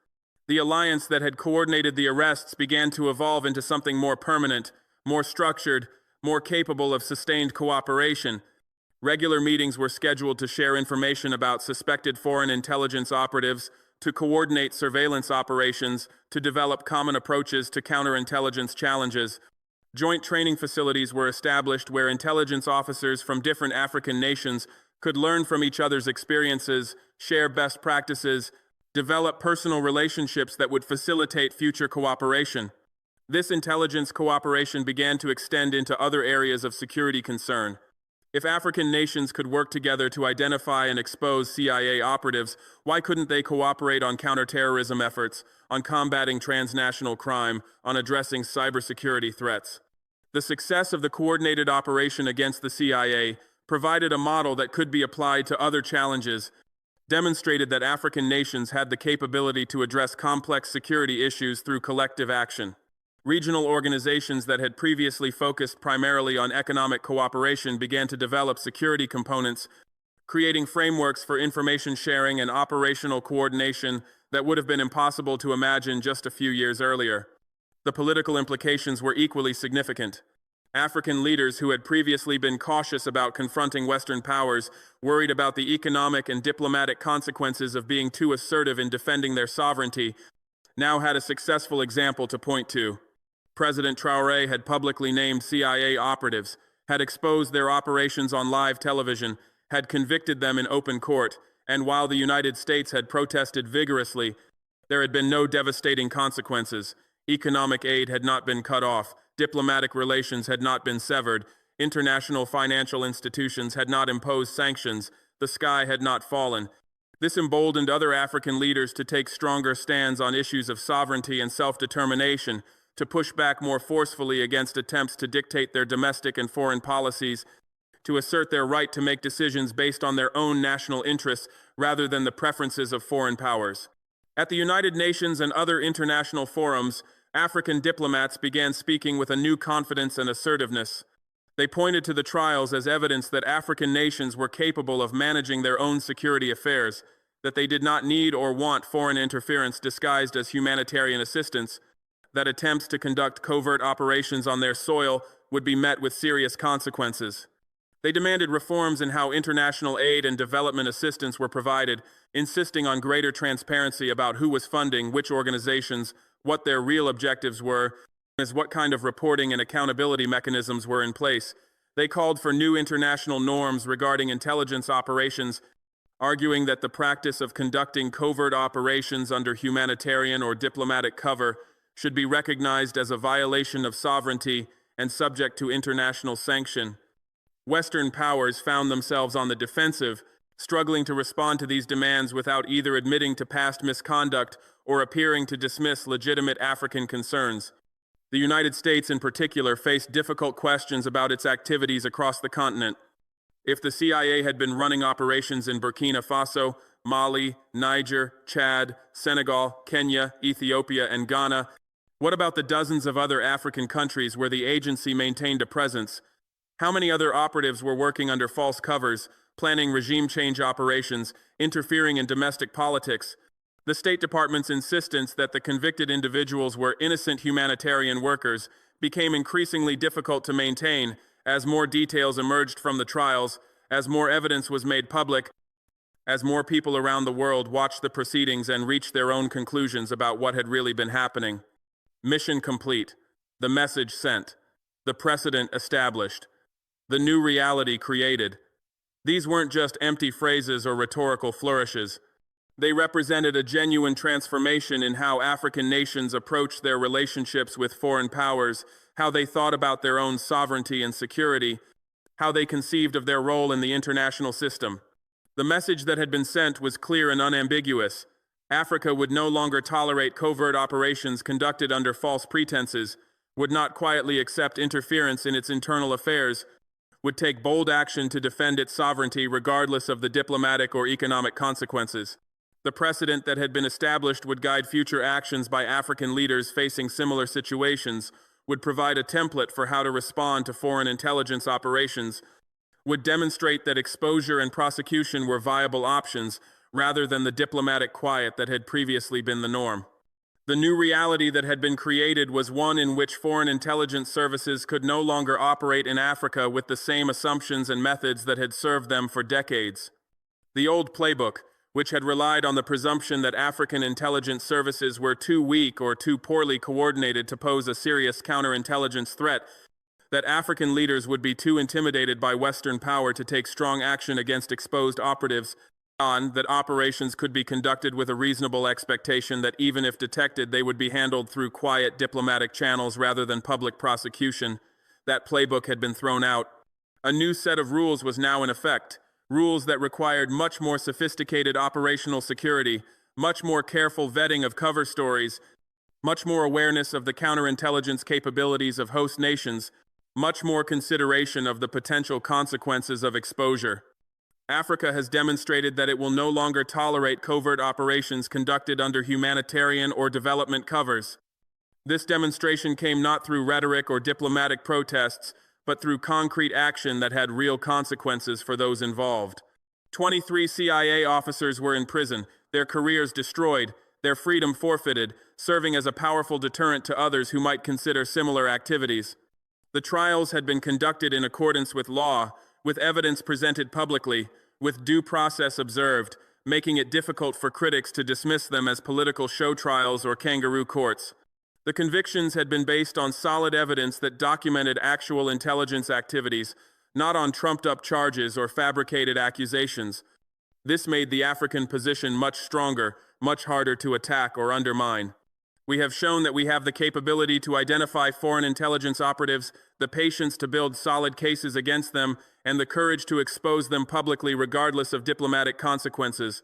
A: The alliance that had coordinated the arrests began to evolve into something more permanent, more structured, more capable of sustained cooperation. Regular meetings were scheduled to share information about suspected foreign intelligence operatives, to coordinate surveillance operations, to develop common approaches to counterintelligence challenges. Joint training facilities were established where intelligence officers from different African nations could learn from each other's experiences, share best practices, develop personal relationships that would facilitate future cooperation. This intelligence cooperation began to extend into other areas of security concern. If African nations could work together to identify and expose CIA operatives, why couldn't they cooperate on counterterrorism efforts, on combating transnational crime, on addressing cybersecurity threats? The success of the coordinated operation against the CIA provided a model that could be applied to other challenges, demonstrated that African nations had the capability to address complex security issues through collective action. Regional organizations that had previously focused primarily on economic cooperation began to develop security components, creating frameworks for information sharing and operational coordination that would have been impossible to imagine just a few years earlier. The political implications were equally significant. African leaders who had previously been cautious about confronting Western powers, worried about the economic and diplomatic consequences of being too assertive in defending their sovereignty, now had a successful example to point to. President Traoré had publicly named CIA operatives, had exposed their operations on live television, had convicted them in open court, and while the United States had protested vigorously, there had been no devastating consequences. Economic aid had not been cut off, diplomatic relations had not been severed, international financial institutions had not imposed sanctions, the sky had not fallen. This emboldened other African leaders to take stronger stands on issues of sovereignty and self-determination, to push back more forcefully against attempts to dictate their domestic and foreign policies, to assert their right to make decisions based on their own national interests rather than the preferences of foreign powers. At the United Nations and other international forums, African diplomats began speaking with a new confidence and assertiveness. They pointed to the trials as evidence that African nations were capable of managing their own security affairs, that they did not need or want foreign interference disguised as humanitarian assistance, that attempts to conduct covert operations on their soil would be met with serious consequences. They demanded reforms in how international aid and development assistance were provided, insisting on greater transparency about who was funding which organizations, what their real objectives were, as what kind of reporting and accountability mechanisms were in place. They called for new international norms regarding intelligence operations, arguing that the practice of conducting covert operations under humanitarian or diplomatic cover should be recognized as a violation of sovereignty and subject to international sanction. Western powers found themselves on the defensive, struggling to respond to these demands without either admitting to past misconduct or appearing to dismiss legitimate African concerns. The United States, in particular, faced difficult questions about its activities across the continent. If the CIA had been running operations in Burkina Faso, Mali, Niger, Chad, Senegal, Kenya, Ethiopia, and Ghana, what about the dozens of other African countries where the agency maintained a presence? How many other operatives were working under false covers, planning regime change operations, interfering in domestic politics? The State Department's insistence that the convicted individuals were innocent humanitarian workers became increasingly difficult to maintain as more details emerged from the trials, as more evidence was made public, as more people around the world watched the proceedings and reached their own conclusions about what had really been happening. Mission complete. The message sent. The precedent established. The new reality created. These weren't just empty phrases or rhetorical flourishes. They represented a genuine transformation in how African nations approached their relationships with foreign powers, how they thought about their own sovereignty and security, how they conceived of their role in the international system. The message that had been sent was clear and unambiguous. Africa would no longer tolerate covert operations conducted under false pretenses, would not quietly accept interference in its internal affairs, would take bold action to defend its sovereignty regardless of the diplomatic or economic consequences. The precedent that had been established would guide future actions by African leaders facing similar situations, would provide a template for how to respond to foreign intelligence operations, would demonstrate that exposure and prosecution were viable options rather than the diplomatic quiet that had previously been the norm. The new reality that had been created was one in which foreign intelligence services could no longer operate in Africa with the same assumptions and methods that had served them for decades. The old playbook, which had relied on the presumption that African intelligence services were too weak or too poorly coordinated to pose a serious counterintelligence threat, that African leaders would be too intimidated by Western power to take strong action against exposed operatives, that operations could be conducted with a reasonable expectation that even if detected, they would be handled through quiet diplomatic channels rather than public prosecution. That playbook had been thrown out. A new set of rules was now in effect. Rules that required much more sophisticated operational security, much more careful vetting of cover stories, much more awareness of the counterintelligence capabilities of host nations, much more consideration of the potential consequences of exposure. Africa has demonstrated that it will no longer tolerate covert operations conducted under humanitarian or development covers. This demonstration came not through rhetoric or diplomatic protests, but through concrete action that had real consequences for those involved. 23 CIA officers were in prison, their careers destroyed, their freedom forfeited, serving as a powerful deterrent to others who might consider similar activities. The trials had been conducted in accordance with law, with evidence presented publicly, with due process observed, making it difficult for critics to dismiss them as political show trials or kangaroo courts. The convictions had been based on solid evidence that documented actual intelligence activities, not on trumped-up charges or fabricated accusations. This made the African position much stronger, much harder to attack or undermine. We have shown that we have the capability to identify foreign intelligence operatives, the patience to build solid cases against them, and the courage to expose them publicly regardless of diplomatic consequences.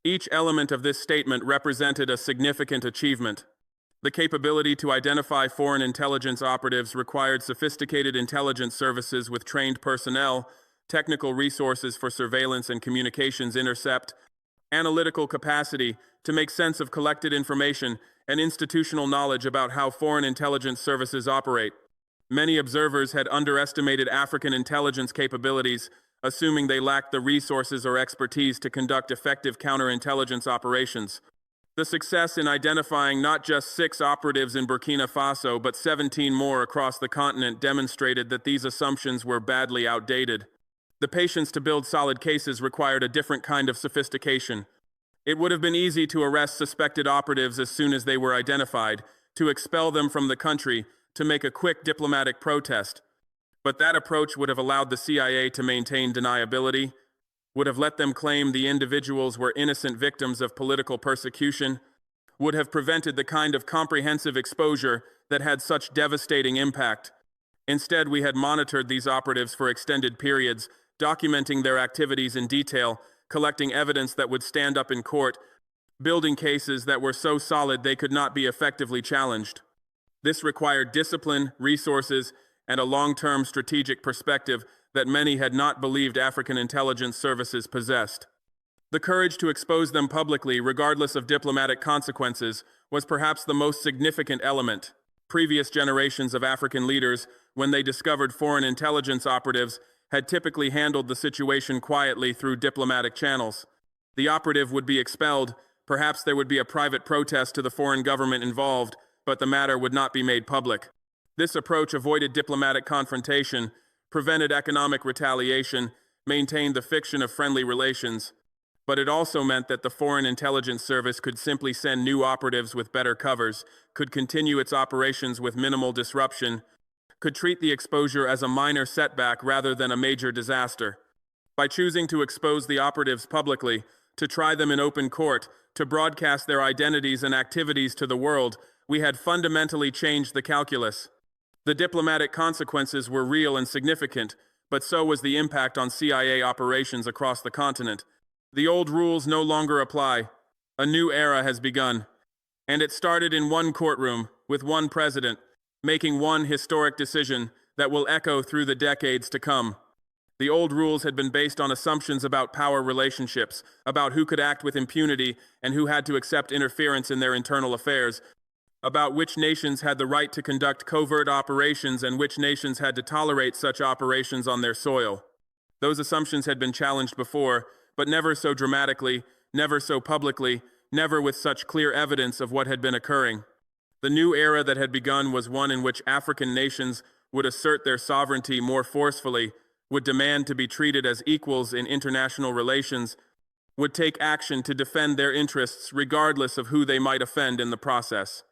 A: Each element of this statement represented a significant achievement. The capability to identify foreign intelligence operatives required sophisticated intelligence services with trained personnel, technical resources for surveillance and communications intercept, analytical capacity to make sense of collected information, and institutional knowledge about how foreign intelligence services operate. Many observers had underestimated African intelligence capabilities, assuming they lacked the resources or expertise to conduct effective counterintelligence operations. The success in identifying not just 6 operatives in Burkina Faso, but 17 more across the continent demonstrated that these assumptions were badly outdated. The patience to build solid cases required a different kind of sophistication. It would have been easy to arrest suspected operatives as soon as they were identified, to expel them from the country, to make a quick diplomatic protest. But that approach would have allowed the CIA to maintain deniability, would have let them claim the individuals were innocent victims of political persecution, would have prevented the kind of comprehensive exposure that had such devastating impact. Instead, we had monitored these operatives for extended periods, documenting their activities in detail, collecting evidence that would stand up in court, building cases that were so solid they could not be effectively challenged. This required discipline, resources, and a long-term strategic perspective that many had not believed African intelligence services possessed. The courage to expose them publicly, regardless of diplomatic consequences, was perhaps the most significant element. Previous generations of African leaders, when they discovered foreign intelligence operatives, had typically handled the situation quietly through diplomatic channels. The operative would be expelled, Perhaps there would be a private protest to the foreign government involved, but the matter would not be made public. This approach avoided diplomatic confrontation, prevented economic retaliation, maintained the fiction of friendly relations. But it also meant that the Foreign Intelligence Service could simply send new operatives with better covers, could continue its operations with minimal disruption, could treat the exposure as a minor setback rather than a major disaster. By choosing to expose the operatives publicly, to try them in open court, to broadcast their identities and activities to the world, we had fundamentally changed the calculus. The diplomatic consequences were real and significant, but so was the impact on CIA operations across the continent. The old rules no longer apply. A new era has begun. And it started in one courtroom, with one president, making one historic decision that will echo through the decades to come. The old rules had been based on assumptions about power relationships, about who could act with impunity and who had to accept interference in their internal affairs, about which nations had the right to conduct covert operations and which nations had to tolerate such operations on their soil. Those assumptions had been challenged before, but never so dramatically, never so publicly, never with such clear evidence of what had been occurring. The new era that had begun was one in which African nations would assert their sovereignty more forcefully, would demand to be treated as equals in international relations, would take action to defend their interests regardless of who they might offend in the process.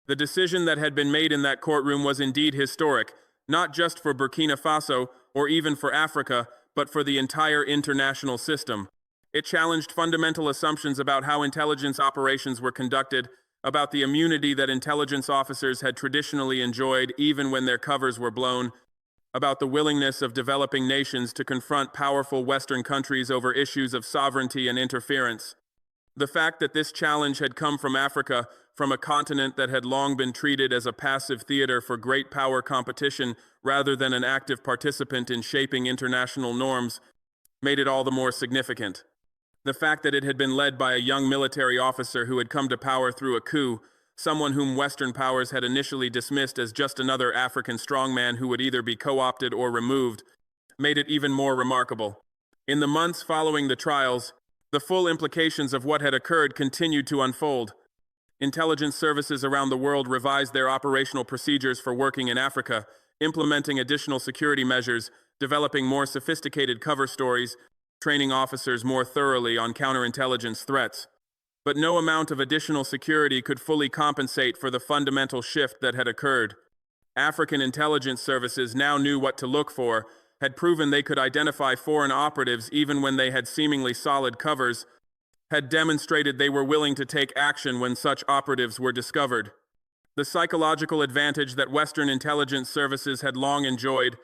A: The decision that had been made in that courtroom was indeed historic, not just for Burkina Faso or even for Africa, but for the entire international system. It challenged fundamental assumptions about how intelligence operations were conducted, about the immunity that intelligence officers had traditionally enjoyed even when their covers were blown, about the willingness of developing nations to confront powerful Western countries over issues of sovereignty and interference. The fact that this challenge had come from Africa, from a continent that had long been treated as a passive theater for great power competition rather than an active participant in shaping international norms, made it all the more significant. The fact that it had been led by a young military officer who had come to power through a coup, someone whom Western powers had initially dismissed as just another African strongman who would either be co-opted or removed, made it even more remarkable. In the months following the trials, the full implications of what had occurred continued to unfold. Intelligence services around the world revised their operational procedures for working in Africa, implementing additional security measures, developing more sophisticated cover stories, training officers more thoroughly on counterintelligence threats. But no amount of additional security could fully compensate for the fundamental shift that had occurred. African intelligence services now knew what to look for, had proven they could identify foreign operatives even when they had seemingly solid covers, had demonstrated they were willing to take action when such operatives were discovered. The psychological advantage that Western intelligence services had long enjoyed,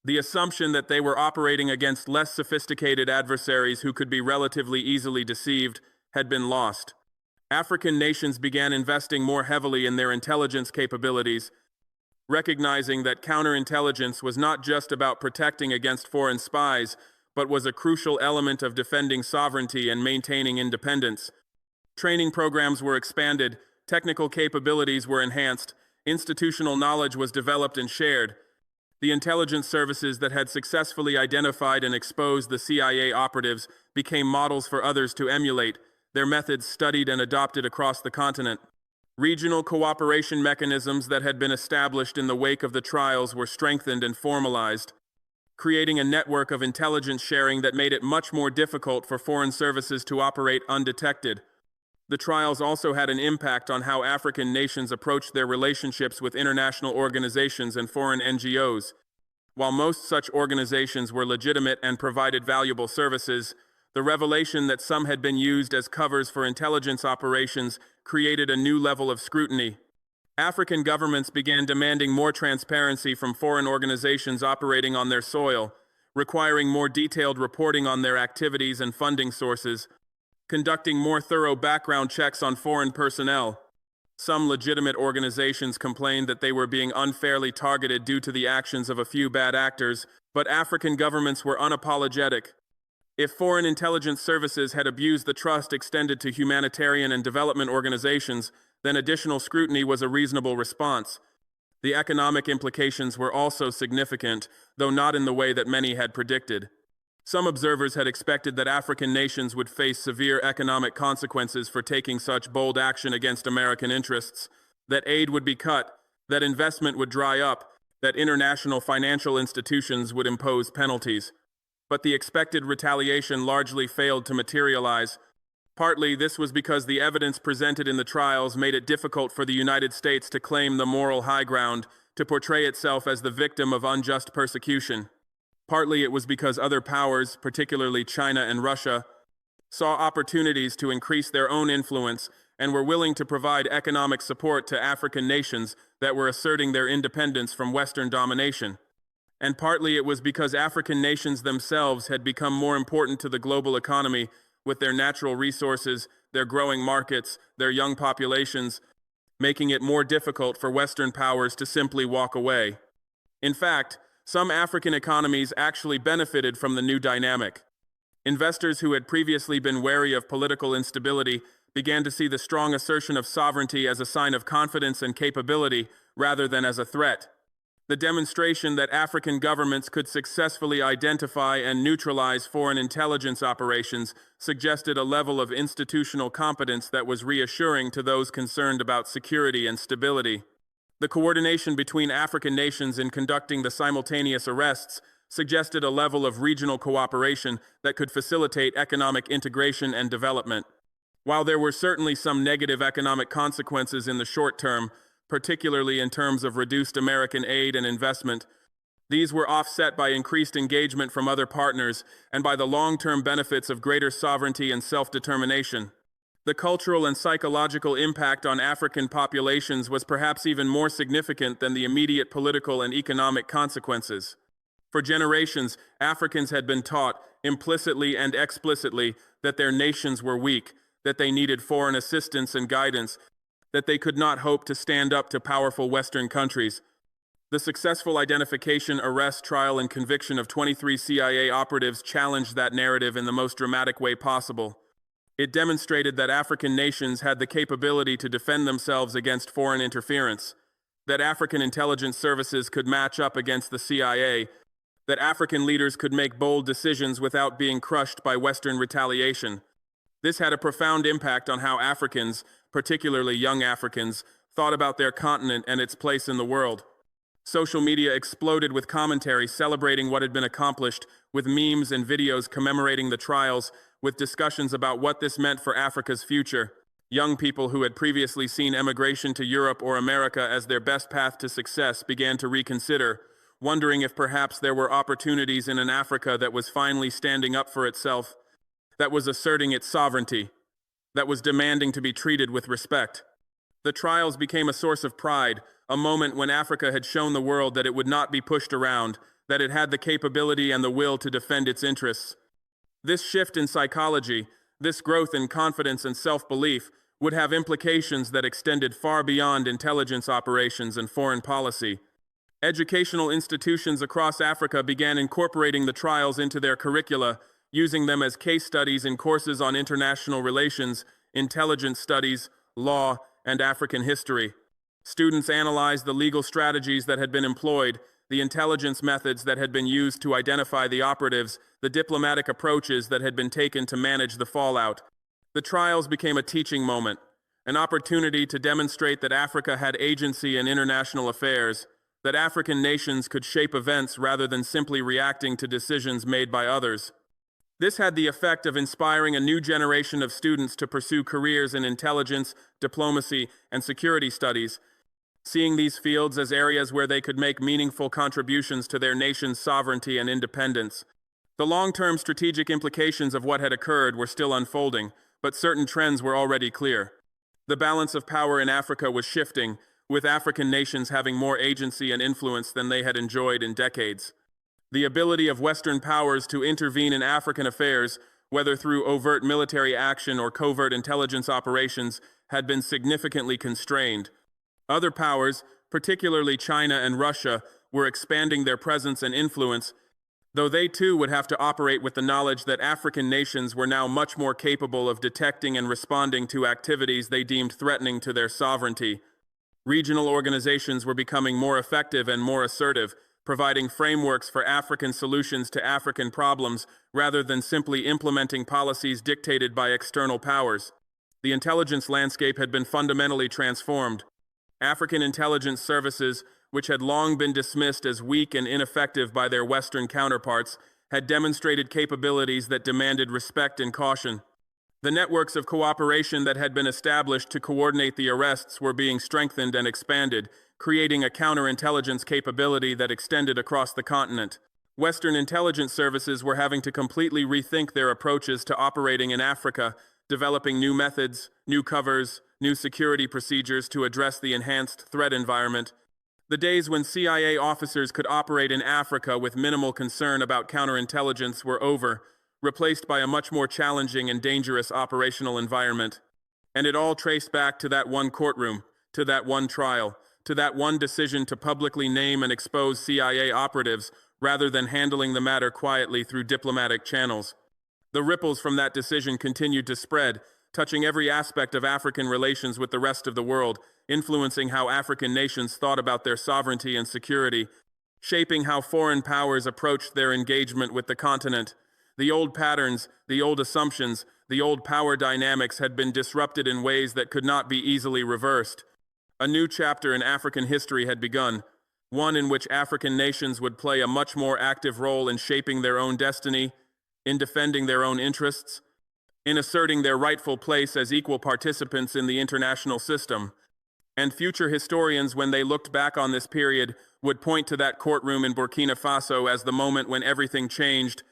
A: the assumption that they were operating against less sophisticated adversaries who could be relatively easily deceived, had been lost. African nations began investing more heavily in their intelligence capabilities, recognizing that counterintelligence was not just about protecting against foreign spies, but was a crucial element of defending sovereignty and maintaining independence. Training programs were expanded, technical capabilities were enhanced, institutional knowledge was developed and shared. The intelligence services that had successfully identified and exposed the CIA operatives became models for others to emulate, their methods studied and adopted across the continent. Regional cooperation mechanisms that had been established in the wake of the trials were strengthened and formalized, creating a network of intelligence sharing that made it much more difficult for foreign services to operate undetected. The trials also had an impact on how African nations approached their relationships with international organizations and foreign NGOs. While most such organizations were legitimate and provided valuable services, the revelation that some had been used as covers for intelligence operations created a new level of scrutiny. African governments began demanding more transparency from foreign organizations operating on their soil, requiring more detailed reporting on their activities and funding sources, conducting more thorough background checks on foreign personnel. Some legitimate organizations complained that they were being unfairly targeted due to the actions of a few bad actors, but African governments were unapologetic. If foreign intelligence services had abused the trust extended to humanitarian and development organizations, then additional scrutiny was a reasonable response. The economic implications were also significant, though not in the way that many had predicted. Some observers had expected that African nations would face severe economic consequences for taking such bold action against American interests, that aid would be cut, that investment would dry up, that international financial institutions would impose penalties. But the expected retaliation largely failed to materialize. Partly, this was because the evidence presented in the trials made it difficult for the United States to claim the moral high ground, to portray itself as the victim of unjust persecution. Partly it was because other powers, particularly China and Russia, saw opportunities to increase their own influence and were willing to provide economic support to African nations that were asserting their independence from Western domination. And partly it was because African nations themselves had become more important to the global economy with their natural resources, their growing markets, their young populations, making it more difficult for Western powers to simply walk away. In fact, some African economies actually benefited from the new dynamic. Investors who had previously been wary of political instability began to see the strong assertion of sovereignty as a sign of confidence and capability rather than as a threat. The demonstration that African governments could successfully identify and neutralize foreign intelligence operations suggested a level of institutional competence that was reassuring to those concerned about security and stability. The coordination between African nations in conducting the simultaneous arrests suggested a level of regional cooperation that could facilitate economic integration and development. While there were certainly some negative economic consequences in the short term, particularly in terms of reduced American aid and investment, these were offset by increased engagement from other partners and by the long-term benefits of greater sovereignty and self-determination. The cultural and psychological impact on African populations was perhaps even more significant than the immediate political and economic consequences. For generations, Africans had been taught, implicitly and explicitly, that their nations were weak, that they needed foreign assistance and guidance, that they could not hope to stand up to powerful Western countries. The successful identification, arrest, trial, and conviction of 23 CIA operatives challenged that narrative in the most dramatic way possible. It demonstrated that African nations had the capability to defend themselves against foreign interference, that African intelligence services could match up against the CIA, that African leaders could make bold decisions without being crushed by Western retaliation. This had a profound impact on how Africans, particularly young Africans, thought about their continent and its place in the world. Social media exploded with commentary celebrating what had been accomplished, with memes and videos commemorating the trials, with discussions about what this meant for Africa's future. Young people who had previously seen emigration to Europe or America as their best path to success began to reconsider, wondering if perhaps there were opportunities in an Africa that was finally standing up for itself, that was asserting its sovereignty, that was demanding to be treated with respect. The trials became a source of pride, a moment when Africa had shown the world that it would not be pushed around, that it had the capability and the will to defend its interests. This shift in psychology, this growth in confidence and self-belief, would have implications that extended far beyond intelligence operations and foreign policy. Educational institutions across Africa began incorporating the trials into their curricula, using them as case studies in courses on international relations, intelligence studies, law, and African history. Students analyzed the legal strategies that had been employed, the intelligence methods that had been used to identify the operatives, the diplomatic approaches that had been taken to manage the fallout. The trials became a teaching moment, an opportunity to demonstrate that Africa had agency in international affairs, that African nations could shape events rather than simply reacting to decisions made by others. This had the effect of inspiring a new generation of students to pursue careers in intelligence, diplomacy, and security studies, seeing these fields as areas where they could make meaningful contributions to their nation's sovereignty and independence. The long-term strategic implications of what had occurred were still unfolding, but certain trends were already clear. The balance of power in Africa was shifting, with African nations having more agency and influence than they had enjoyed in decades. The ability of Western powers to intervene in African affairs, whether through overt military action or covert intelligence operations, had been significantly constrained. Other powers, particularly China and Russia, were expanding their presence and influence, though they too would have to operate with the knowledge that African nations were now much more capable of detecting and responding to activities they deemed threatening to their sovereignty. Regional organizations were becoming more effective and more assertive, providing frameworks for African solutions to African problems rather than simply implementing policies dictated by external powers. The intelligence landscape had been fundamentally transformed. African intelligence services, which had long been dismissed as weak and ineffective by their Western counterparts, had demonstrated capabilities that demanded respect and caution. The networks of cooperation that had been established to coordinate the arrests were being strengthened and expanded, creating a counterintelligence capability that extended across the continent. Western intelligence services were having to completely rethink their approaches to operating in Africa, developing new methods, new covers, new security procedures to address the enhanced threat environment. The days when CIA officers could operate in Africa with minimal concern about counterintelligence were over, replaced by a much more challenging and dangerous operational environment. And it all traced back to that one courtroom, to that one trial, to that one decision to publicly name and expose CIA operatives rather than handling the matter quietly through diplomatic channels. The ripples from that decision continued to spread, touching every aspect of African relations with the rest of the world, influencing how African nations thought about their sovereignty and security, shaping how foreign powers approached their engagement with the continent. The old patterns, the old assumptions, the old power dynamics had been disrupted in ways that could not be easily reversed. A new chapter in African history had begun, one in which African nations would play a much more active role in shaping their own destiny, in defending their own interests, in asserting their rightful place as equal participants in the international system. And future historians, when they looked back on this period, would point to that courtroom in Burkina Faso as the moment when everything changed,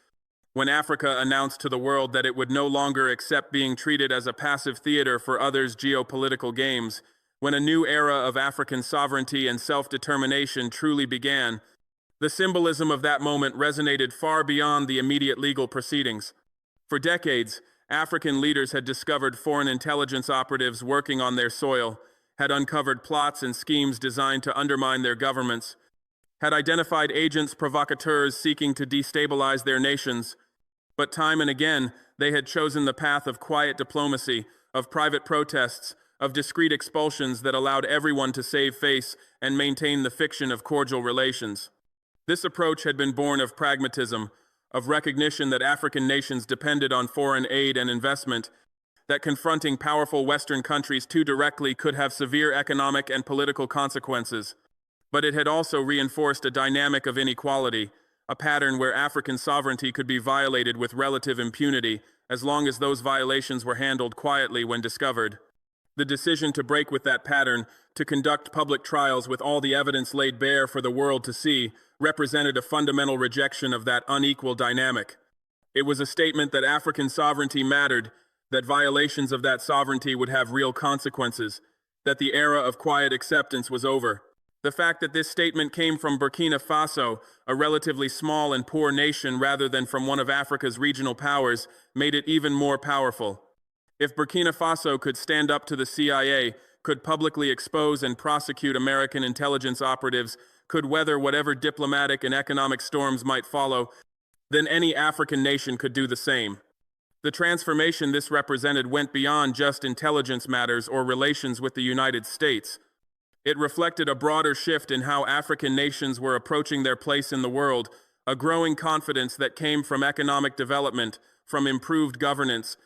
A: when Africa announced to the world that it would no longer accept being treated as a passive theater for others' geopolitical games, when a new era of African sovereignty and self-determination truly began. The symbolism of that moment resonated far beyond the immediate legal proceedings. For decades, African leaders had discovered foreign intelligence operatives working on their soil, had uncovered plots and schemes designed to undermine their governments, had identified agents provocateurs seeking to destabilize their nations. But time and again, they had chosen the path of quiet diplomacy, of private protests, of discreet expulsions that allowed everyone to save face and maintain the fiction of cordial relations. This approach had been born of pragmatism, of recognition that African nations depended on foreign aid and investment, that confronting powerful Western countries too directly could have severe economic and political consequences. But it had also reinforced a dynamic of inequality, a pattern where African sovereignty could be violated with relative impunity, as long as those violations were handled quietly when discovered. The decision to break with that pattern, to conduct public trials with all the evidence laid bare for the world to see, represented a fundamental rejection of that unequal dynamic. It was a statement that African sovereignty mattered, that violations of that sovereignty would have real consequences, that the era of quiet acceptance was over. The fact that this statement came from Burkina Faso, a relatively small and poor nation rather than from one of Africa's regional powers, made it even more powerful. If Burkina Faso could stand up to the CIA, could publicly expose and prosecute American intelligence operatives, could weather whatever diplomatic and economic storms might follow, then any African nation could do the same. The transformation this represented went beyond just intelligence matters or relations with the United States. It reflected a broader shift in how African nations were approaching their place in the world, a growing confidence that came from economic development, from improved governance,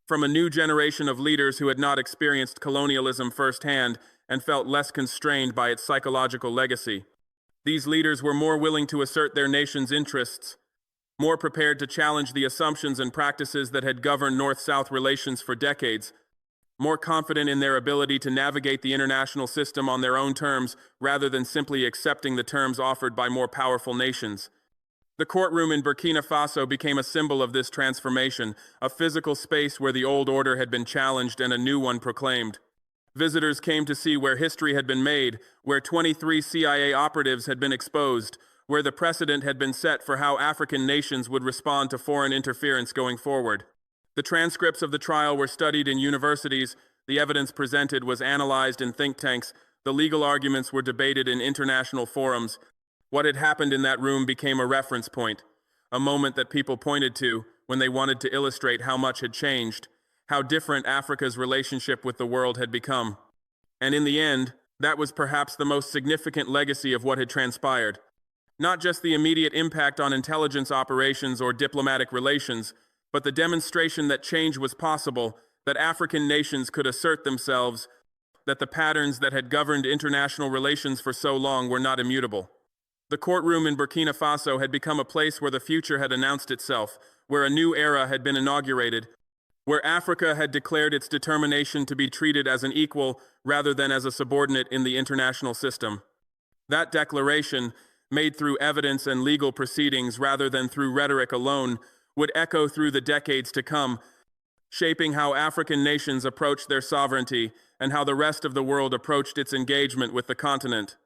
A: from a new generation of leaders who had not experienced colonialism firsthand and felt less constrained by its psychological legacy. These leaders were more willing to assert their nation's interests, more prepared to challenge the assumptions and practices that had governed North-South relations for decades, more confident in their ability to navigate the international system on their own terms rather than simply accepting the terms offered by more powerful nations. The courtroom in Burkina Faso became a symbol of this transformation, a physical space where the old order had been challenged and a new one proclaimed. Visitors came to see where history had been made, where 23 CIA operatives had been exposed, where the precedent had been set for how African nations would respond to foreign interference going forward. The transcripts of the trial were studied in universities, the evidence presented was analyzed in think tanks, the legal arguments were debated in international forums. What had happened in that room became a reference point, a moment that people pointed to when they wanted to illustrate how much had changed, how different Africa's relationship with the world had become. And in the end, that was perhaps the most significant legacy of what had transpired. Not just the immediate impact on intelligence operations or diplomatic relations, but the demonstration that change was possible, that African nations could assert themselves, that the patterns that had governed international relations for so long were not immutable. The courtroom in Burkina Faso had become a place where the future had announced itself, where a new era had been inaugurated, where Africa had declared its determination to be treated as an equal rather than as a subordinate in the international system. That declaration, made through evidence and legal proceedings rather than through rhetoric alone, would echo through the decades to come, shaping how African nations approached their sovereignty and how the rest of the world approached its engagement with the continent.